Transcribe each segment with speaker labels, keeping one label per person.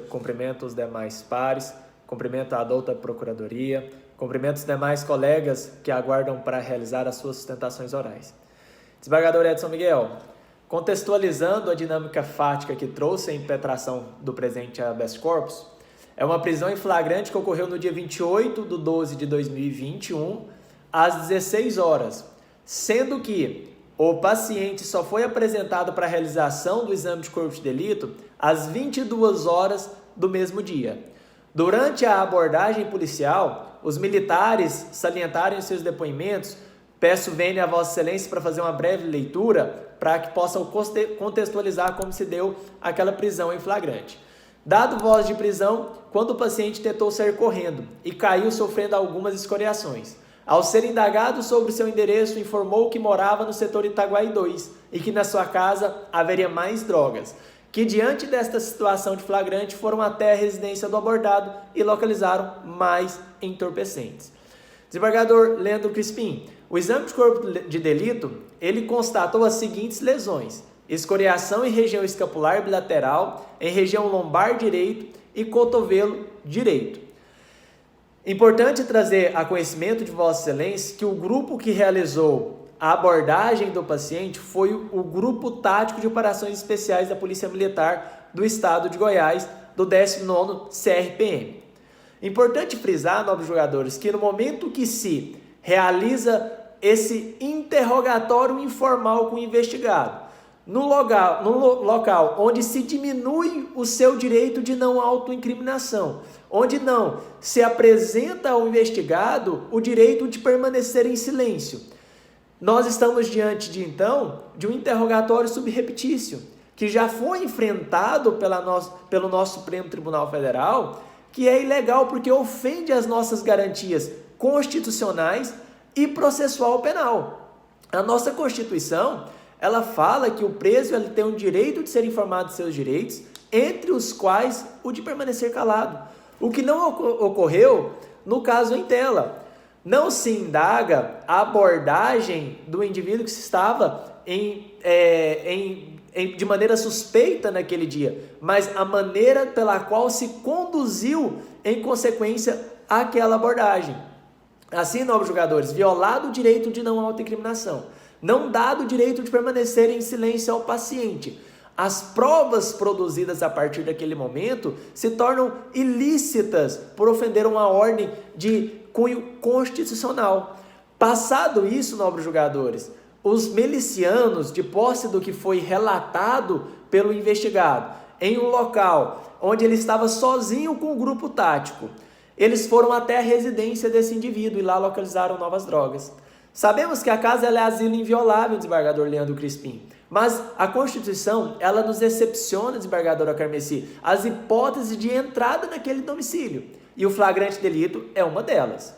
Speaker 1: Cumprimento os demais pares, cumprimento a adulta procuradoria, cumprimento os demais colegas que aguardam para realizar as suas sustentações orais. Desembargador Edson Miguel, contextualizando a dinâmica fática que trouxe a impetração do presente habeas corpus, é uma prisão em flagrante que ocorreu no dia 28/12/2021, às 16 horas, sendo que o paciente só foi apresentado para a realização do exame de corpo de delito às 22 horas do mesmo dia. Durante a abordagem policial, os militares salientaram em seus depoimentos. Peço vênia a Vossa Excelência para fazer uma breve leitura para que possam contextualizar como se deu aquela prisão em flagrante. Dado voz de prisão, quando o paciente tentou sair correndo e caiu sofrendo algumas escoriações. Ao ser indagado sobre seu endereço, informou que morava no setor Itaguaí 2 e que na sua casa haveria mais drogas, que diante desta situação de flagrante foram até a residência do abordado e localizaram mais entorpecentes. Desembargador Leandro Crispim, o exame de corpo de delito, ele constatou as seguintes lesões: escoriação em região escapular bilateral, em região lombar direito e cotovelo direito. Importante trazer a conhecimento de Vossa Excelência que o grupo que realizou a abordagem do paciente foi o Grupo Tático de Operações Especiais da Polícia Militar do Estado de Goiás, do 19º CRPM. Importante frisar, nobres jogadores, que no momento que se realiza esse interrogatório informal com o investigado, no local onde se diminui o seu direito de não autoincriminação, onde não se apresenta ao investigado o direito de permanecer em silêncio, nós estamos diante de um interrogatório subreptício, que já foi enfrentado pelo nosso Supremo Tribunal Federal, que é ilegal porque ofende as nossas garantias constitucionais e processual penal. A nossa Constituição, ela fala que o preso ele tem o direito de ser informado de seus direitos, entre os quais o de permanecer calado. O que não ocorreu no caso em tela. Não se indaga a abordagem do indivíduo que estava de maneira suspeita naquele dia, mas a maneira pela qual se conduziu em consequência àquela abordagem. Assim, nobres jogadores, violado o direito de não autoincriminação, não dado o direito de permanecer em silêncio ao paciente, as provas produzidas a partir daquele momento se tornam ilícitas por ofender uma ordem de cunho constitucional. Passado isso, nobres jogadores, os milicianos, de posse do que foi relatado pelo investigado, em um local onde ele estava sozinho com o grupo tático, eles foram até a residência desse indivíduo e lá localizaram novas drogas. Sabemos que a casa ela é asilo inviolável, desembargador Leandro Crispim, mas a Constituição, ela nos excepciona, desembargadora Carmeci, as hipóteses de entrada naquele domicílio, e o flagrante delito é uma delas.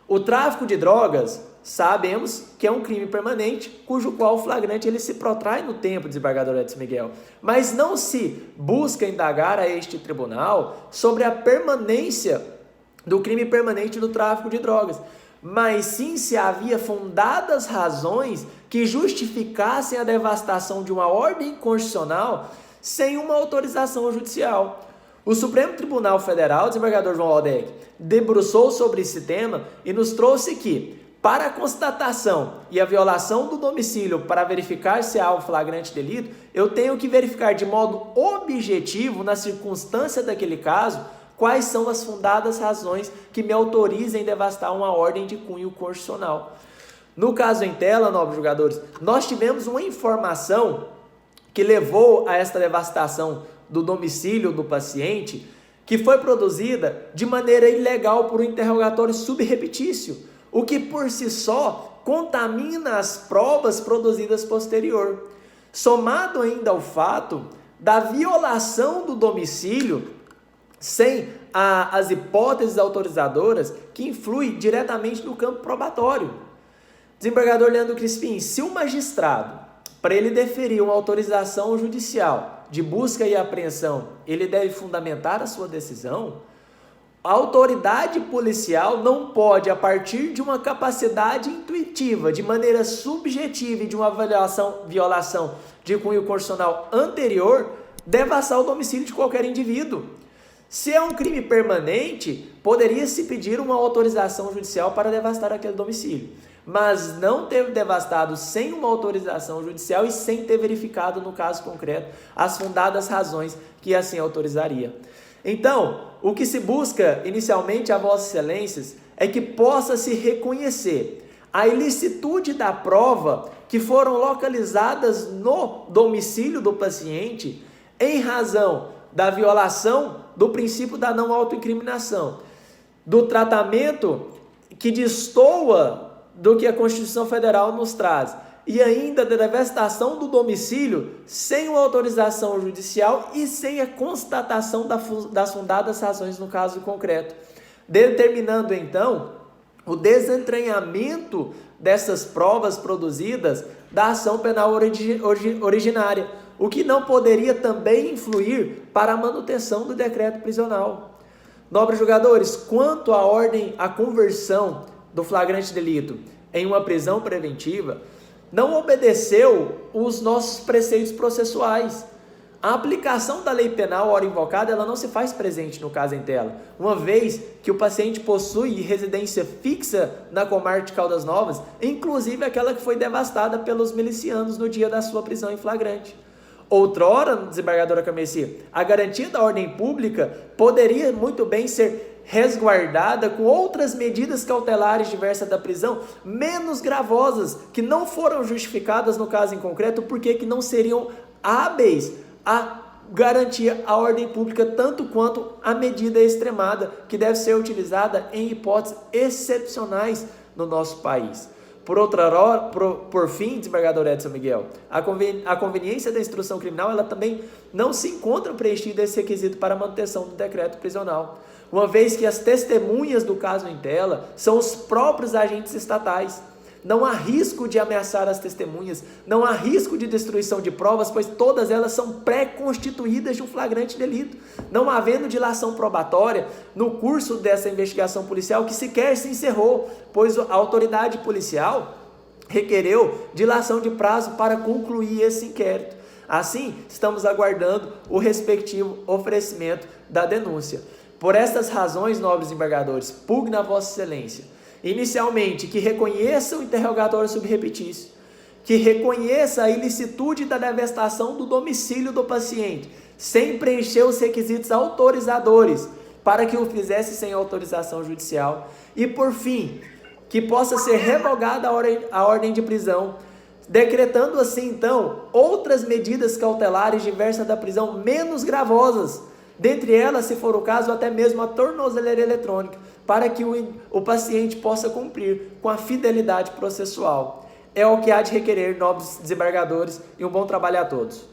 Speaker 1: O tráfico de drogas, sabemos que é um crime permanente, cujo qual o flagrante ele se protrai no tempo, desembargador Edson Miguel, mas não se busca indagar a este tribunal sobre a permanência do crime permanente do tráfico de drogas, mas sim se havia fundadas razões que justificassem a devastação de uma ordem constitucional sem uma autorização judicial. O Supremo Tribunal Federal, desembargador João Aldeck, debruçou sobre esse tema e nos trouxe que, para a constatação e a violação do domicílio para verificar se há um flagrante delito, eu tenho que verificar de modo objetivo, na circunstância daquele caso, quais são as fundadas razões que me autorizem devastar uma ordem de cunho constitucional. No caso em tela, nobres jogadores, nós tivemos uma informação que levou a esta devastação do domicílio do paciente, que foi produzida de maneira ilegal por um interrogatório subreptício, o que por si só contamina as provas produzidas posterior. Somado ainda ao fato da violação do domicílio sem as hipóteses autorizadoras que influem diretamente no campo probatório. Desembargador Leandro Crispim, se o magistrado, para ele deferir uma autorização judicial de busca e apreensão, ele deve fundamentar a sua decisão, A autoridade policial não pode, a partir de uma capacidade intuitiva, de maneira subjetiva e de uma violação de cunho constitucional anterior, devassar o domicílio de qualquer indivíduo. Se é um crime permanente, poderia-se pedir uma autorização judicial para devastar aquele domicílio, mas não ter devastado sem uma autorização judicial e sem ter verificado, no caso concreto, as fundadas razões que assim autorizaria. Então, o que se busca inicialmente a Vossas Excelências é que possa se reconhecer a ilicitude da prova que foram localizadas no domicílio do paciente em razão da violação do princípio da não autoincriminação, do tratamento que destoa do que a Constituição Federal nos traz, e ainda da devestação do domicílio sem uma autorização judicial e sem a constatação das fundadas razões no caso concreto, determinando então o desentranhamento dessas provas produzidas da ação penal originária, o que não poderia também influir para a manutenção do decreto prisional. Nobres julgadores, quanto à conversão do flagrante delito em uma prisão preventiva, não obedeceu os nossos preceitos processuais. A aplicação da lei penal, ora invocada, ela não se faz presente no caso em tela, uma vez que o paciente possui residência fixa na comarca de Caldas Novas, inclusive aquela que foi devastada pelos milicianos no dia da sua prisão em flagrante. Outrora, desembargadora Cameci, a garantia da ordem pública poderia muito bem ser resguardada com outras medidas cautelares diversas da prisão, menos gravosas, que não foram justificadas no caso em concreto, porque que não seriam hábeis a garantir a ordem pública, tanto quanto a medida extremada, que deve ser utilizada em hipóteses excepcionais no nosso país. Por fim, desembargador Edson Miguel, a conveniência da instrução criminal, ela também não se encontra preenchida esse requisito para a manutenção do decreto prisional, uma vez que as testemunhas do caso em tela são os próprios agentes estatais. Não há risco de ameaçar as testemunhas, não há risco de destruição de provas, pois todas elas são pré-constituídas de um flagrante delito, não havendo dilação probatória no curso dessa investigação policial que sequer se encerrou, pois a autoridade policial requereu dilação de prazo para concluir esse inquérito. Assim, estamos aguardando o respectivo oferecimento da denúncia. Por estas razões, nobres embargadores, pugna a Vossa Excelência, inicialmente, que reconheça o interrogatório subrepetício, que reconheça a ilicitude da devestação do domicílio do paciente, sem preencher os requisitos autorizadores, para que o fizesse sem autorização judicial, e por fim, que possa ser revogada a ordem de prisão, decretando assim, então, outras medidas cautelares diversas da prisão menos gravosas, dentre elas, se for o caso, até mesmo a tornozeleira eletrônica, para que o paciente possa cumprir com a fidelidade processual. É o que há de requerer, nobres desembargadores, e um bom trabalho a todos.